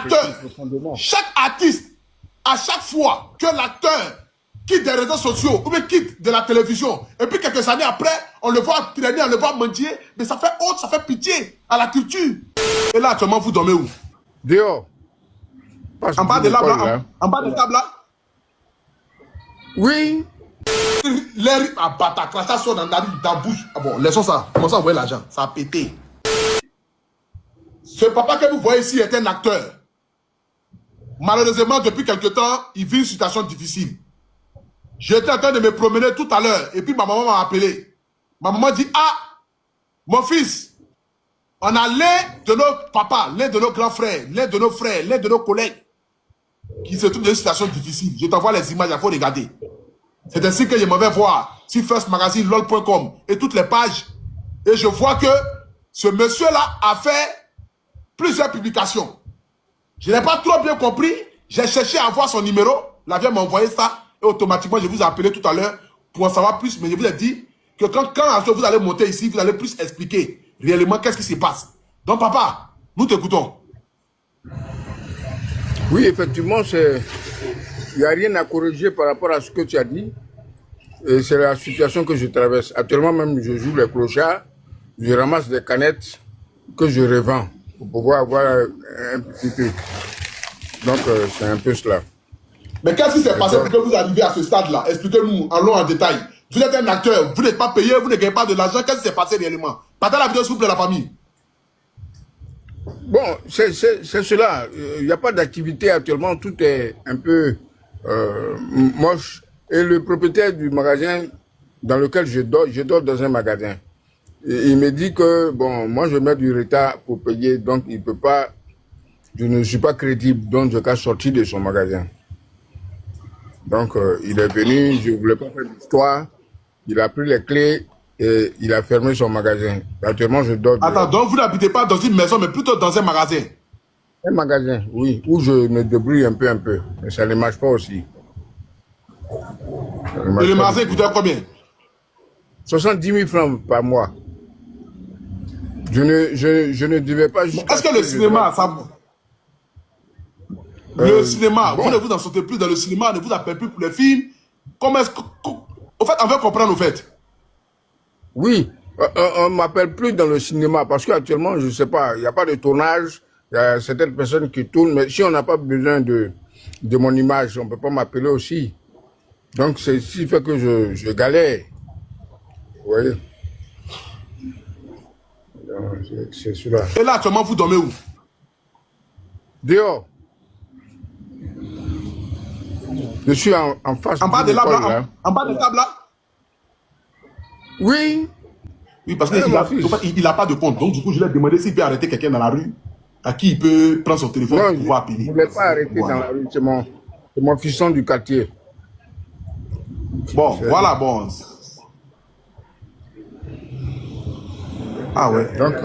acteur, chaque artiste, à chaque fois que l'acteur quitte des réseaux sociaux ou bien quitte de la télévision, et puis quelques années après, on le voit traîner, on le voit mendier, mais ça fait honte, ça fait pitié à la culture. Et là, actuellement, vous dormez où? Dehors. En bas de l'arbre là, en bas de table là? Oui. L'air à bata, ça sort dans ta bouche. Ah bon, laissons ça. Comment ça, envoyer l'argent? Ça a pété. Ce papa que vous voyez ici est un acteur. Malheureusement, depuis quelque temps, il vit une situation difficile. J'étais en train de me promener tout à l'heure et puis ma maman m'a appelé. Ma maman dit, ah, mon fils, on a l'un de nos papas, l'un de nos grands frères, l'un de nos frères, l'un de nos collègues qui se trouve dans une situation difficile. Je t'envoie les images, il faut regarder. C'est ainsi que je m'en vais voir sur First Magazine, lol.com et toutes les pages. Et je vois que ce monsieur-là a fait plusieurs publications. Je n'ai pas trop bien compris. J'ai cherché à avoir son numéro. La vieille m'a envoyé ça. Et automatiquement, je vous ai appelé tout à l'heure pour en savoir plus. Mais je vous ai dit que quand vous allez monter ici, vous allez plus expliquer réellement qu'est-ce qui se passe. Donc, papa, nous t'écoutons. Oui, effectivement, il n'y a rien à corriger par rapport à ce que tu as dit. Et c'est la situation que je traverse. Actuellement même, je joue les clochards. Je ramasse des canettes que je revends pour pouvoir avoir un petit truc. Donc, c'est un peu cela. Mais qu'est-ce qui s'est passé pour que vous arriviez à ce stade-là? Expliquez-nous, allons en détail. Vous êtes un acteur, vous n'êtes pas payé, vous ne gagnez pas de l'argent. Qu'est-ce qui s'est passé réellement? Partagez la vidéo s'il vous plaît, la famille. Bon, c'est cela. Il n'y a pas d'activité actuellement. Tout est un peu moche. Et le propriétaire du magasin dans lequel je dors dans un magasin. Et il me dit que, bon, moi je mets du retard pour payer, donc il peut pas, je ne suis pas crédible, donc je suis sorti de son magasin. Donc il est venu, je ne voulais pas faire d'histoire, il a pris les clés et il a fermé son magasin. Actuellement je dors. Attends, donc vous n'habitez pas dans une maison, mais plutôt dans un magasin? Un magasin, oui, où je me débrouille un peu, mais ça ne marche pas aussi. Et le magasin coûtait combien? 70 000 francs par mois. Je ne devais pas... Est-ce que le cinéma, ça... Le cinéma, bon. Vous ne vous en sortez plus dans le cinéma, ne vous appelez plus pour les films. Comment est-ce que... Au fait, on veut comprendre, au fait. Oui, on ne m'appelle plus dans le cinéma parce qu'actuellement, je ne sais pas, il n'y a pas de tournage. Il y a certaines personnes qui tournent, mais si on n'a pas besoin de mon image, on ne peut pas m'appeler aussi. Donc, c'est ce qui fait que je galère. Vous voyez? C'est cela. Et là, actuellement, vous dormez où? Dehors. Je suis en face. En bas de l'arbre là? En bas de table là? Oui. Oui, parce qu'il n'a pas de compte. Donc, du coup, je lui ai demandé s'il peut arrêter quelqu'un dans la rue, à qui il peut prendre son téléphone pour pouvoir appeler. Je ne voulais pas arrêter dans la rue. C'est mon fiston du quartier. Bon, voilà, bon. Ah ouais. Donc,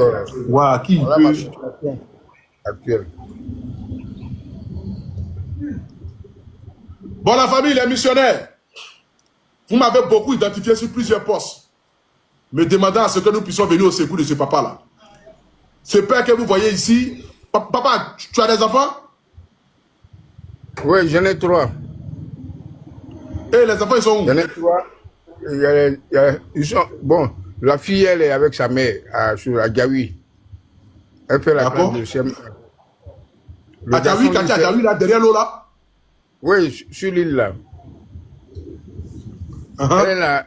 voilà, qui voilà peut... ma situation actuelle. Bon, la famille, les missionnaires, vous m'avez beaucoup identifié sur plusieurs postes, me demandant à ce que nous puissions venir au secours de ce papa-là. Ce père que vous voyez ici, papa, tu as des enfants? Oui, j'en ai 3. Et les enfants, ils sont où? J'en ai 3. Ils sont, bon, la fille, elle est avec sa mère sur la Gaoui. Elle fait la classe de CM1. À Gaoui, quand tu es à Gaoui, là, derrière l'eau, là? Oui, sur l'île, là. Elle a,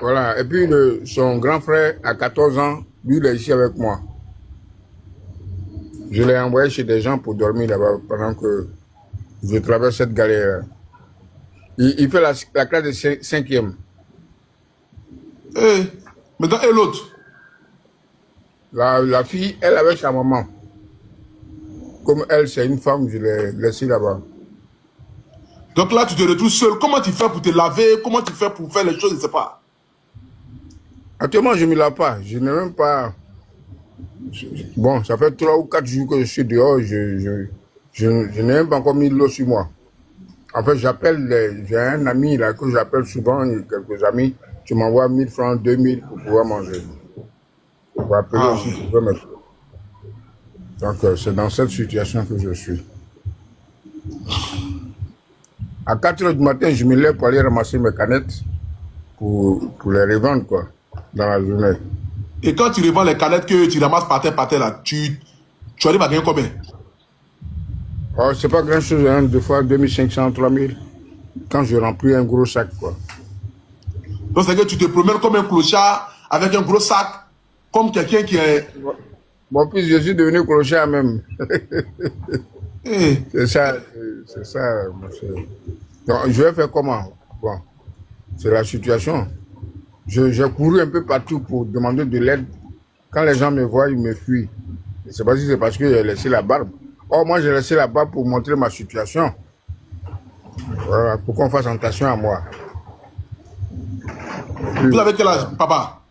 voilà. Et puis, son grand frère, à 14 ans, lui, il est ici avec moi. Je l'ai envoyé chez des gens pour dormir là-bas pendant que je traverse cette galère. Il fait la classe de 5e. Maintenant, et l'autre? La fille, elle avec sa maman. Comme elle, c'est une femme, je l'ai laissée là-bas. Donc là, tu te retrouves seul. Comment tu fais pour te laver? Comment tu fais pour faire les choses? Je ne sais pas. Actuellement, je ne me lave pas. Je n'ai même pas... Bon, ça fait 3 ou 4 jours que je suis dehors. Je n'ai même pas encore mis l'eau sur moi. En fait, j'ai un ami là que j'appelle souvent, quelques amis. Tu m'envoies 1000 francs, 2000 pour pouvoir manger. Pour appeler aussi pour me... Donc, c'est dans cette situation que je suis. À 4 heures du matin, je me lève pour aller ramasser mes canettes pour les revendre, quoi, dans la journée. Et quand tu revends les canettes que tu ramasses par terre là, tu arrives à gagner combien? Oh, c'est pas grand chose, hein, des fois 2500, 3000. Quand je remplis un gros sac, quoi. Donc c'est que tu te promènes comme un clochard avec un gros sac, comme quelqu'un qui est... Mon fils, je suis devenu clochard même. Eh, C'est ça, monsieur. Donc, je vais faire comment? Bon, c'est la situation. J'ai couru un peu partout pour demander de l'aide. Quand les gens me voient, ils me fuient. Je ne sais pas si c'est parce que j'ai laissé la barbe. Or, moi, j'ai laissé la barbe pour montrer ma situation. Voilà, pour qu'on fasse attention à moi. vous avez quel âge, papa?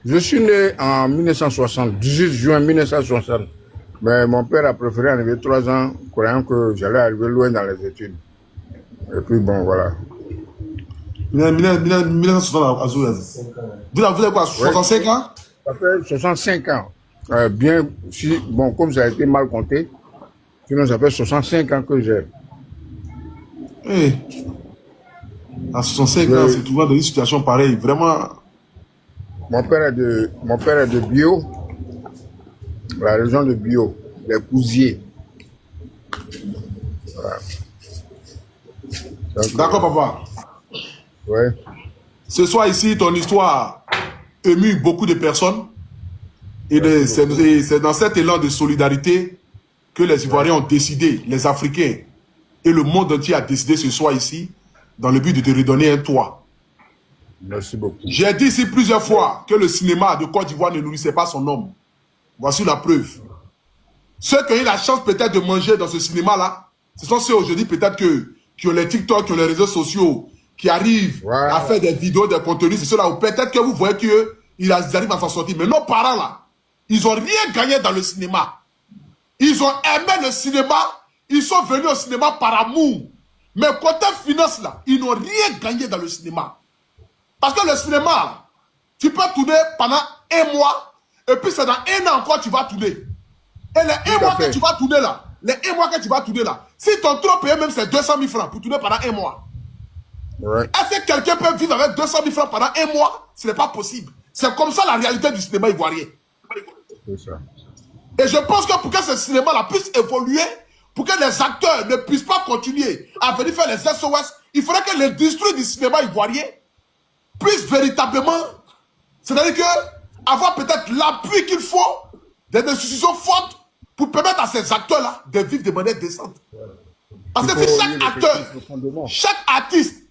Je suis né en 1960, 18 juin 1960. Mais mon père a préféré arriver 3 ans, croyant que j'allais arriver loin dans les études. Et puis bon, voilà. 1960 à Zouaz. Vous avez quoi, 65 ans? Ça fait 65 ans. Bien, si, bon, comme ça a été mal compté, sinon ça fait 65 ans que j'ai. Eh, à 65 ans, c'est toujours dans une situation pareille. Vraiment. Mon père est de Bio, la région de Bio, les Cousiers. Voilà. D'accord, papa. Ouais. Ce soir ici, ton histoire émue beaucoup de personnes. Et c'est dans cet élan de solidarité que les Ivoiriens ont décidé, les Africains et le monde entier a décidé ce soir ici, dans le but de te redonner un toit. Merci beaucoup. J'ai dit ici plusieurs fois que le cinéma de Côte d'Ivoire ne nourrissait pas son homme. Voici la preuve. Ceux qui ont eu la chance peut-être de manger dans ce cinéma-là, ce sont ceux aujourd'hui peut-être qui ont les TikTok, qui ont les réseaux sociaux, qui arrivent à faire des vidéos, des contenus. C'est ceux-là où peut-être que vous voyez qu'ils arrivent à s'en sortir. Mais nos parents là, ils n'ont rien gagné dans le cinéma. Ils ont aimé le cinéma. Ils sont venus au cinéma par amour. Mais côté finance là, ils n'ont rien gagné dans le cinéma. Parce que le cinéma, là, tu peux tourner pendant 1 mois, et puis c'est dans 1 an encore tu vas tourner. Et les 1 mois que tu vas tourner là, si ton trop payé même c'est 200 000 francs pour tourner pendant 1 mois. Ouais. Est-ce que quelqu'un peut vivre avec 200 000 francs pendant 1 mois? Ce n'est pas possible. C'est comme ça la réalité du cinéma ivoirien. C'est ça. Et je pense que pour que ce cinéma-là puisse évoluer, pour que les acteurs ne puissent pas continuer à venir faire les SOS, il faudrait que l'industrie du cinéma ivoirien puisse véritablement, c'est-à-dire que avoir peut-être l'appui qu'il faut, des institutions fortes pour permettre à ces acteurs-là de vivre de manière décente. Parce que si chaque acteur, chaque artiste,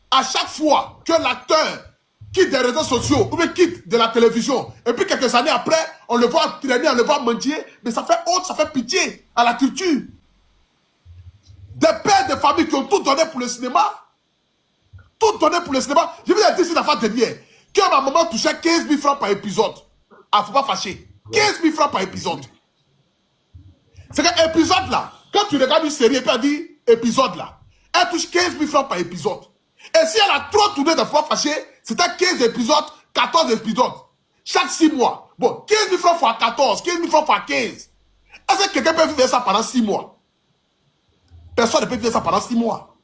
à chaque fois que l'acteur quitte des réseaux sociaux ou bien quitte de la télévision, et puis quelques années après, on le voit traîner, on le voit mendier, mais ça fait honte, ça fait pitié à la culture. Des pères de famille qui ont tout donné pour le cinéma, tout donné pour le cinéma. Je vous ai dit cette affaire dernière, que ma maman touchait 15 000 francs par épisode. Ah, faut pas fâcher. 15 000 francs par épisode. C'est qu'un épisode là, quand tu regardes une série et puis elle dit épisode là, elle touche 15 000 francs par épisode. Et si elle a trop tourné de fois fâché, c'était 15 épisodes, 14 épisodes. Chaque 6 mois. Bon, 15 000 francs fois 14, 15 000 francs fois 15. Est-ce que quelqu'un peut vivre ça pendant 6 mois? Personne ne peut vivre ça pendant 6 mois.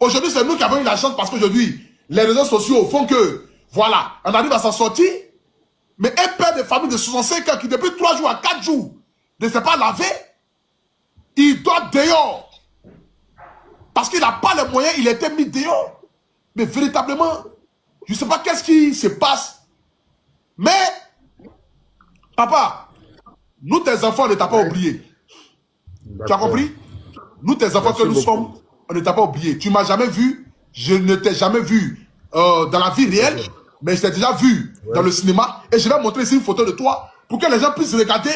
Aujourd'hui, c'est nous qui avons eu la chance parce qu'aujourd'hui, les réseaux sociaux font que, voilà, on arrive à s'en sortir. Mais un père de famille de 65 ans qui depuis 3 jours à 4 jours ne s'est pas lavé, il doit dehors. Parce qu'il n'a pas les moyens, il a été mis dehors. Mais véritablement, je ne sais pas qu'est-ce qui se passe. Mais, papa, nous tes enfants, on ne t'a pas oublié. Tu as compris? Nous tes enfants que nous sommes, on ne t'a pas oublié. Tu ne m'as jamais vu, je ne t'ai jamais vu dans la vie réelle, mais je t'ai déjà vu dans le cinéma. Et je vais montrer ici une photo de toi pour que les gens puissent regarder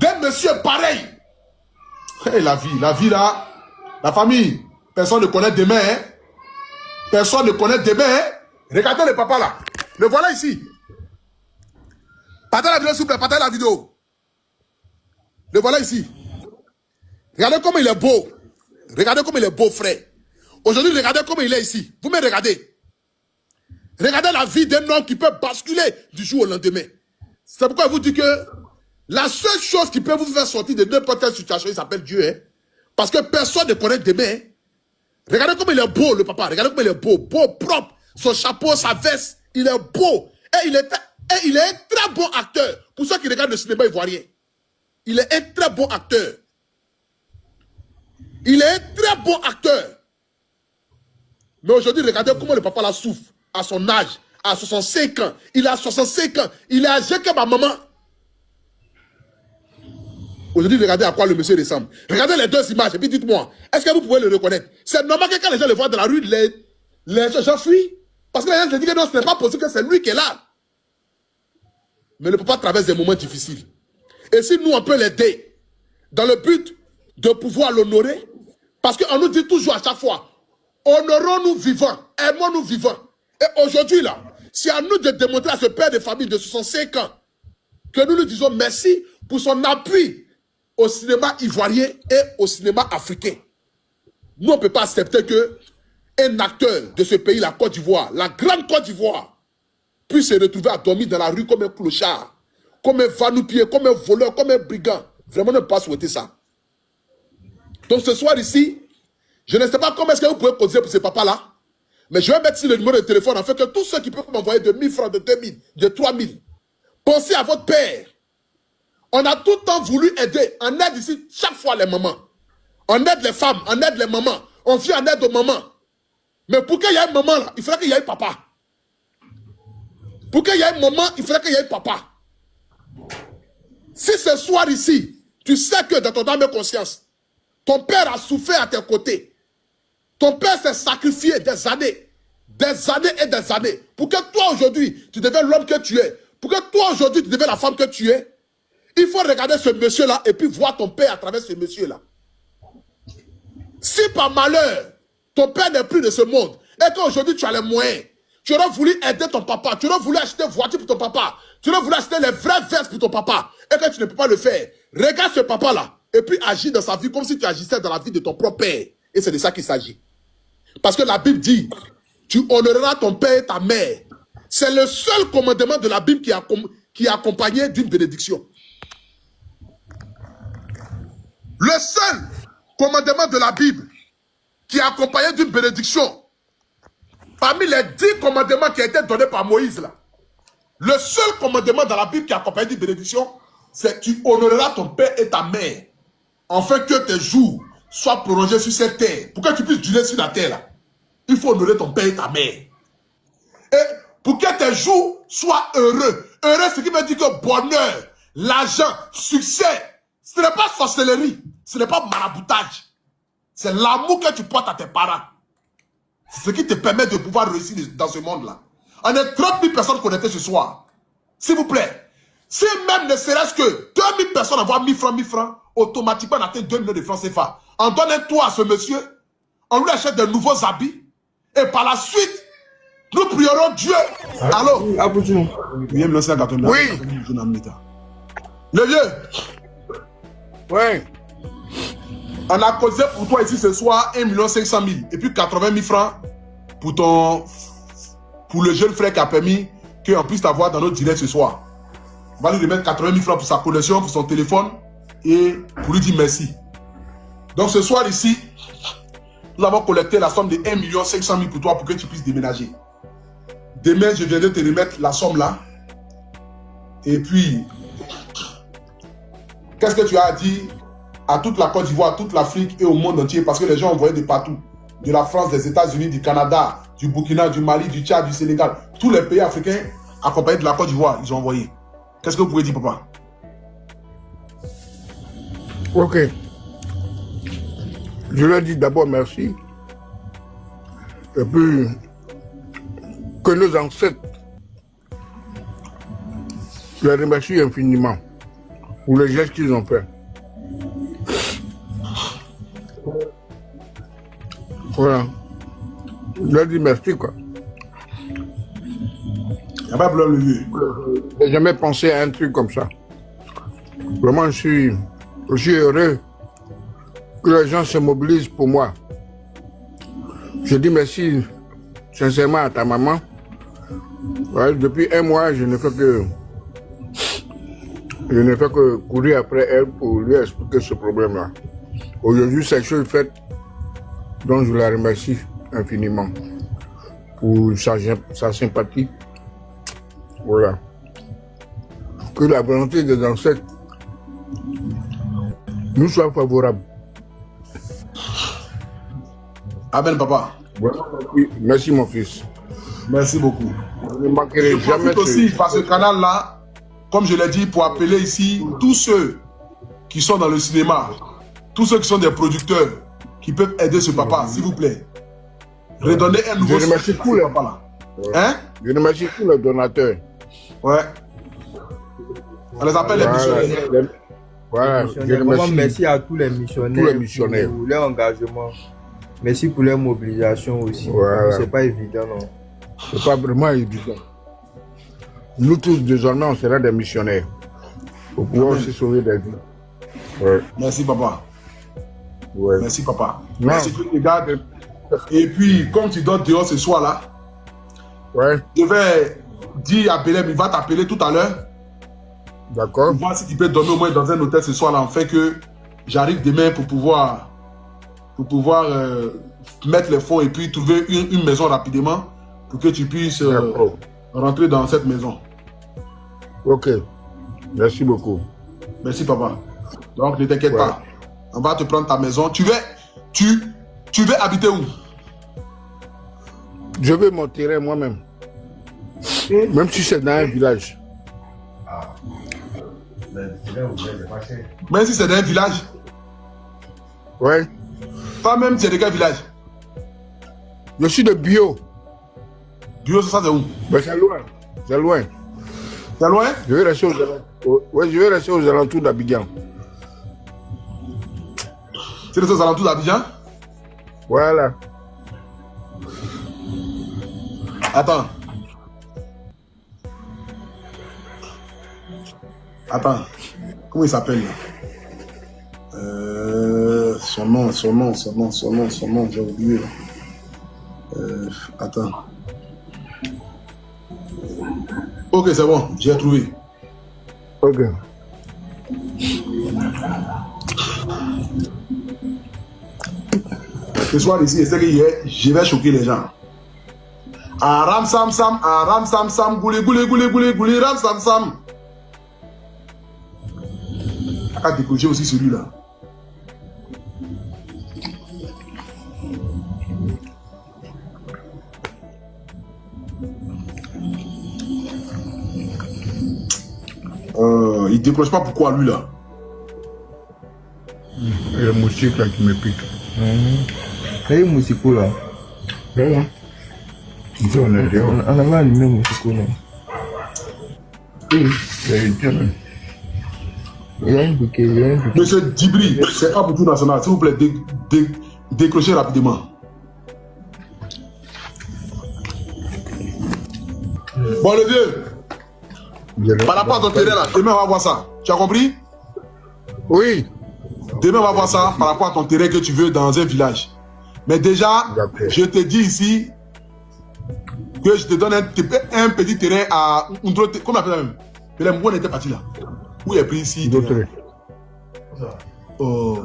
d'un monsieur pareil. Hey, la vie là, la famille, personne ne connaît demain. Hein? Personne ne connaît demain. Hein? Regardez le papa là. Le voilà ici. Partagez la vidéo, s'il vous plaît. Partagez la vidéo. Le voilà ici. Regardez comment il est beau. Regardez comment il est beau, frère. Aujourd'hui, regardez comment il est ici. Vous me regardez. Regardez la vie d'un homme qui peut basculer du jour au lendemain. C'est pourquoi je vous dis que La seule chose qui peut vous faire sortir de n'importe quelle situation, il s'appelle Dieu. Hein? Parce que personne ne connaît demain. Hein? Regardez comme il est beau, le papa. Regardez comme il est beau. Beau, propre. Son chapeau, sa veste. Il est beau. Et il est un très bon acteur. Pour ceux qui regardent le cinéma ivoirien. Il est un très bon acteur. Il est un très bon acteur. Mais aujourd'hui, regardez comment le papa la souffre. À son âge. À 65 ans. Il a 65 ans. Il est âgé que ma maman. Aujourd'hui, regardez à quoi le monsieur ressemble. Regardez les deux images et puis dites-moi, est-ce que vous pouvez le reconnaître? C'est normal que quand les gens le voient dans la rue, les gens fuient. Parce que les gens se disent que non, ce n'est pas possible que c'est lui qui est là. Mais le papa traverse des moments difficiles. Et si nous, on peut l'aider dans le but de pouvoir l'honorer, parce qu'on nous dit toujours à chaque fois, honorons-nous vivants, aimons-nous vivants. Et aujourd'hui, là, c'est à nous de démontrer à ce père de famille de 65 ans que nous lui disons merci pour son appui au cinéma ivoirien et au cinéma africain. Nous, on ne peut pas accepter qu'un acteur de ce pays, la Côte d'Ivoire, la grande Côte d'Ivoire, puisse se retrouver à dormir dans la rue comme un clochard, comme un vanoupier, comme un voleur, comme un brigand. Vraiment, on ne peut pas souhaiter ça. Donc ce soir ici, je ne sais pas comment est-ce que vous pouvez causer pour ce papa-là, mais je vais mettre ici le numéro de téléphone, en fait, que tous ceux qui peuvent m'envoyer de 1000 francs, de 2000, de 3000, pensez à votre père. On a tout le temps voulu aider. On aide ici chaque fois les mamans. On aide les femmes, on aide les mamans. On vient en aide aux mamans. Mais pour qu'il y ait une maman là, il faudrait qu'il y ait un papa. Pour qu'il y ait une maman, il faudrait qu'il y ait un papa. Si ce soir ici, tu sais que dans ton âme et conscience, ton père a souffert à tes côtés. Ton père s'est sacrifié des années et des années. Pour que toi aujourd'hui, tu deviennes l'homme que tu es. Pour que toi aujourd'hui, tu deviennes la femme que tu es. Il faut regarder ce monsieur-là et puis voir ton père à travers ce monsieur-là. Si par malheur, ton père n'est plus de ce monde et qu'aujourd'hui tu as les moyens, tu aurais voulu aider ton papa, tu aurais voulu acheter une voiture pour ton papa, tu aurais voulu acheter les vraies vestes pour ton papa et que tu ne peux pas le faire. Regarde ce papa-là et puis agis dans sa vie comme si tu agissais dans la vie de ton propre père. Et c'est de ça qu'il s'agit. Parce que la Bible dit, tu honoreras ton père et ta mère. C'est le seul commandement de la Bible qui est accompagné d'une bénédiction. Le seul commandement de la Bible qui est accompagné d'une bénédiction, parmi les 10 commandements qui ont été donnés par Moïse, là, le seul commandement dans la Bible qui est accompagné d'une bénédiction, c'est tu honoreras ton père et ta mère, afin que tes jours soient prolongés sur cette terre. Pour que tu puisses durer sur la terre, là, il faut honorer ton père et ta mère. Et pour que tes jours soient heureux. Heureux, ce qui veut dire que bonheur, l'argent, succès, ce n'est pas sorcellerie, ce n'est pas maraboutage. C'est l'amour que tu portes à tes parents. C'est ce qui te permet de pouvoir réussir dans ce monde-là. On est 30 000 personnes connectées ce soir. S'il vous plaît. Si même ne serait-ce que 2000 personnes envoient 1000 francs, automatiquement on atteint 2 millions de francs CFA. On donne un toit à ce monsieur, on lui achète de nouveaux habits, et par la suite, nous prierons Dieu. Allô? Oui. Le vieux. Oui. On a causé pour toi ici ce soir 1 500 000 et puis 80 000 francs pour le jeune frère qui a permis qu'on puisse t'avoir dans notre direct ce soir. On va lui remettre 80 000 francs pour sa connexion, pour son téléphone et pour lui dire merci. Donc ce soir ici, nous avons collecté la somme de 1 500 000 pour toi pour que tu puisses déménager. Demain, je viendrai te remettre la somme là. Et puis, qu'est-ce que tu as dit à toute la Côte d'Ivoire, à toute l'Afrique et au monde entier? Parce que les gens envoyaient de partout. De la France, des États-Unis, du Canada, du Burkina, du Mali, du Tchad, du Sénégal. Tous les pays africains accompagnés de la Côte d'Ivoire, ils ont envoyé. Qu'est-ce que vous pouvez dire, papa? Ok. Je leur dis d'abord merci. Et puis, que nos ancêtres, je les remercie infiniment pour les gestes qu'ils ont fait. Voilà. Je leur dis merci, quoi. Il n'y a pas de problème, le vieux. Je n'ai jamais pensé à un truc comme ça. Vraiment, je suis heureux que les gens se mobilisent pour moi. Je dis merci sincèrement à ta maman. Ouais, depuis un mois, je ne fais que Je ne fais que courir après elle pour lui expliquer ce problème-là. Aujourd'hui, c'est chose faite, dont je la remercie infiniment pour sa sympathie. Voilà. Que la volonté des ancêtres nous soit favorable. Amen, papa. Voilà. Oui, merci, mon fils. Merci beaucoup. Je ne manquerai Je jamais. profite aussi par ce canal-là, comme je l'ai dit, pour appeler ici tous ceux qui sont dans le cinéma, tous ceux qui sont des producteurs, qui peuvent aider ce papa, s'il vous plaît. Redonnez un nouveau Je remercie tous les papa là. Hein? Je remercie tous les donateurs. Ouais. On les appelle les missionnaires. Voilà. Je Vraiment, remercie. merci à tous les missionnaires, Pour leur engagement. Merci pour leur mobilisation aussi. Voilà. C'est pas évident, non. C'est pas vraiment évident. Nous tous, désormais, on sera des missionnaires. Pour pouvoir aussi sauver des vies. Ouais. Merci, papa. Ouais. Merci, papa. Non. Merci, que tu regardes. Et puis, comme tu dors dehors ce soir-là, Ouais. je vais dire à Belém, il va t'appeler tout à l'heure. D'accord. Voir si tu peux dormir au moins dans un hôtel ce soir-là, en fait que j'arrive demain pour pouvoir mettre les fonds et puis trouver une maison rapidement pour que tu puisses rentrer dans cette maison. Ok. Merci beaucoup. Merci, papa. Donc, ne t'inquiète pas. On va te prendre ta maison. Tu veux habiter où? Je veux mon terrain moi-même. Même si c'est dans un village. Même si c'est dans un village. Ouais. Toi-même, tu es de quel village? Je suis de Bio. Bio, ça c'est où? Mais c'est loin. C'est loin. C'est loin? Je vais rester aux alentours. Ouais, je vais rester aux alentours d'Abidjan. C'est aux alentours d'Abidjan? Voilà. Attends. Attends. Comment il s'appelle là? Son nom, j'ai oublié. Attends. Ok, c'est bon, j'ai trouvé. Ok. Ce soir ici, c'est que je vais choquer les gens. Ram sam sam, goulé, ram sam sam. À décrocher aussi celui-là. Il décroche pas, pourquoi lui là? Il y a le moustique là qui me pique. Les musicaux là. Voilà. Ici, on est dehors. On avait allumé les musicaux là. Oui, c'est une. Il y a un bouquet, Monsieur Dibri, c'est un bouton national. S'il vous plaît, décrochez rapidement. Bon, le vieux, par rapport à ton terrain là, demain on va voir ça. Tu as compris? Oui. Demain on va voir ça par rapport à ton terrain que tu veux dans un village. Mais déjà, je te dis ici que je te donne un petit terrain à Undro. Comment on appelle ça même? Belém, où on était parti là? Où il est pris ici? Oh.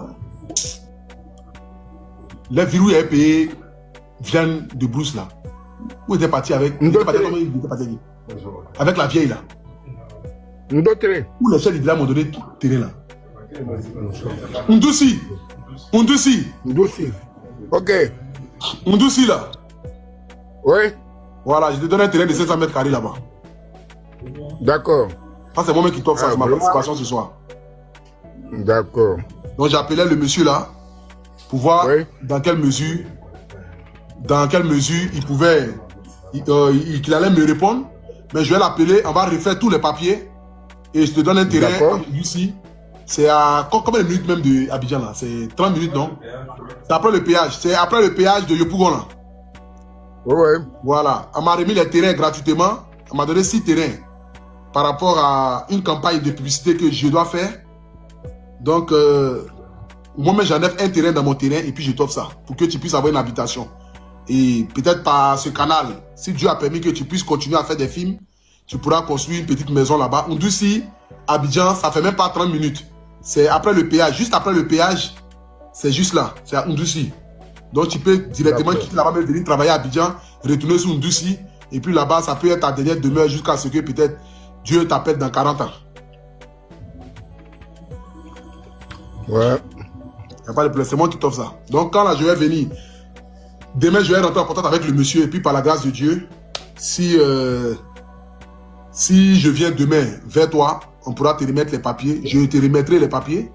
Les virus où il est payé viennent de Bruce là. Où il était parti avec? Il était parti avec la vieille là. Où les chefs du village m'ont donné tout le terrain là. Ndouci. Ok. Ndouci là. Oui. Voilà, je te donne un terrain de 500 mètres carrés là-bas. D'accord. Ça, c'est moi-même qui t'offre ça, c'est ma participation ce soir. D'accord. Donc, j'appelais le monsieur là pour voir dans quelle mesure il pouvait, qu'il allait me répondre. Mais je vais l'appeler, on va refaire tous les papiers et je te donne un terrain ici. C'est à combien de minutes même de Abidjan là? C'est 30 minutes, non? C'est après le péage. C'est après le péage de Yopougon là. Oui. Voilà. On m'a remis les terrains gratuitement. On m'a donné 6 terrains par rapport à une campagne de publicité que je dois faire. Donc, moi-même, j'enlève un terrain dans mon terrain et puis je t'offre ça pour que tu puisses avoir une habitation. Et peut-être par ce canal, si Dieu a permis que tu puisses continuer à faire des films, tu pourras construire une petite maison là-bas. Ndouci, Abidjan, ça fait même pas 30 minutes. C'est après le péage. Juste après le péage, c'est juste là. C'est à Ndouci. Donc tu peux directement quitter là-bas, même venir travailler à Abidjan, retourner sur Ndouci. Et puis là-bas, ça peut être ta dernière demeure jusqu'à ce que peut-être Dieu t'appelle dans 40 ans. Ouais. Il n'y a pas de problème, c'est moi qui t'offre ça. Donc quand là, je vais venir, demain, je vais rentrer en contact avec le monsieur. Et puis par la grâce de Dieu, si je viens demain vers toi, on pourra te remettre les papiers. Je te remettrai les papiers.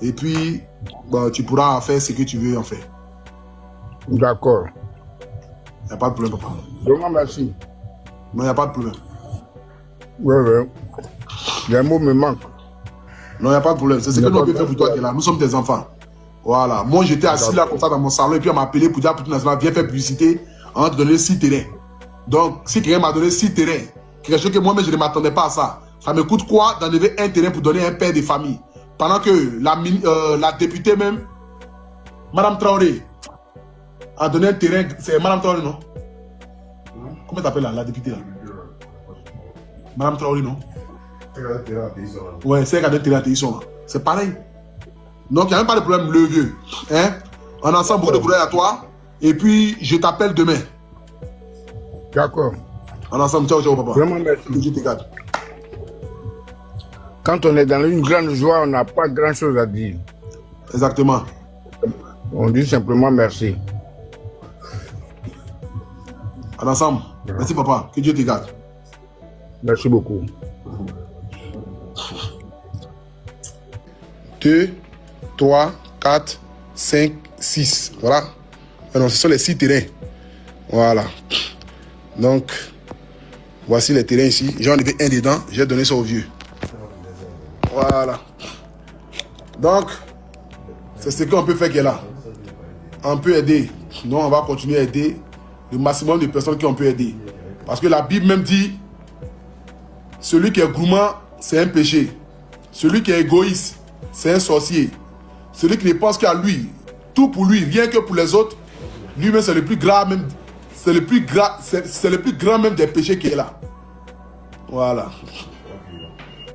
Et puis, bah, tu pourras faire ce que tu veux en faire. D'accord. Il n'y a pas de problème, papa. Vraiment merci. Non, il n'y a pas de problème. Ouais. Les mots me manquent. Non, il n'y a pas de problème. C'est ce que nous avons fait pour toi qui est là. Nous sommes tes enfants. Voilà. Moi, j'étais assis là comme ça dans mon salon et puis on m'a appelé pour dire pour tout national, viens faire publicité. On va te donner 6 terrains. Donc, si quelqu'un m'a donné 6 terrains, quelque chose que moi-même je ne m'attendais pas à ça, ça me coûte quoi d'enlever un terrain pour donner un père de famille? Pendant que la députée même, Madame Traoré, a donné un terrain. C'est Madame Traoré, non? Comment t'appelles la députée là? Madame Traoré, non? Ouais, c'est qu'elle a donné un terrain à Téhisson. C'est pareil. Donc, il n'y a même pas de problème, le vieux. Hein? On a ensemble beaucoup de courage à toi. Et puis, je t'appelle demain. D'accord. On a ensemble, ciao, papa. Vraiment merci. Que Dieu te garde. Quand on est dans une grande joie, on n'a pas grand-chose à dire. Exactement. On dit simplement merci. On a ensemble. Merci, papa. Que Dieu te garde. Merci beaucoup. 2, 3, 4, 5, 6. Voilà. Non, ce sont les 6 terrains. Voilà. Donc, voici les terrains ici. J'ai enlevé un dedans. J'ai donné ça au vieux. Voilà. Donc, c'est ce qu'on peut faire qui est là. On peut aider. Donc, on va continuer à aider le maximum de personnes qu'on peut aider. Parce que la Bible même dit, celui qui est gourmand, c'est un péché. Celui qui est égoïste, c'est un sorcier. Celui qui ne pense qu'à lui, tout pour lui, rien que pour les autres, lui-même c'est le plus grave même. C'est le plus grand même des péchés qui est là. Voilà.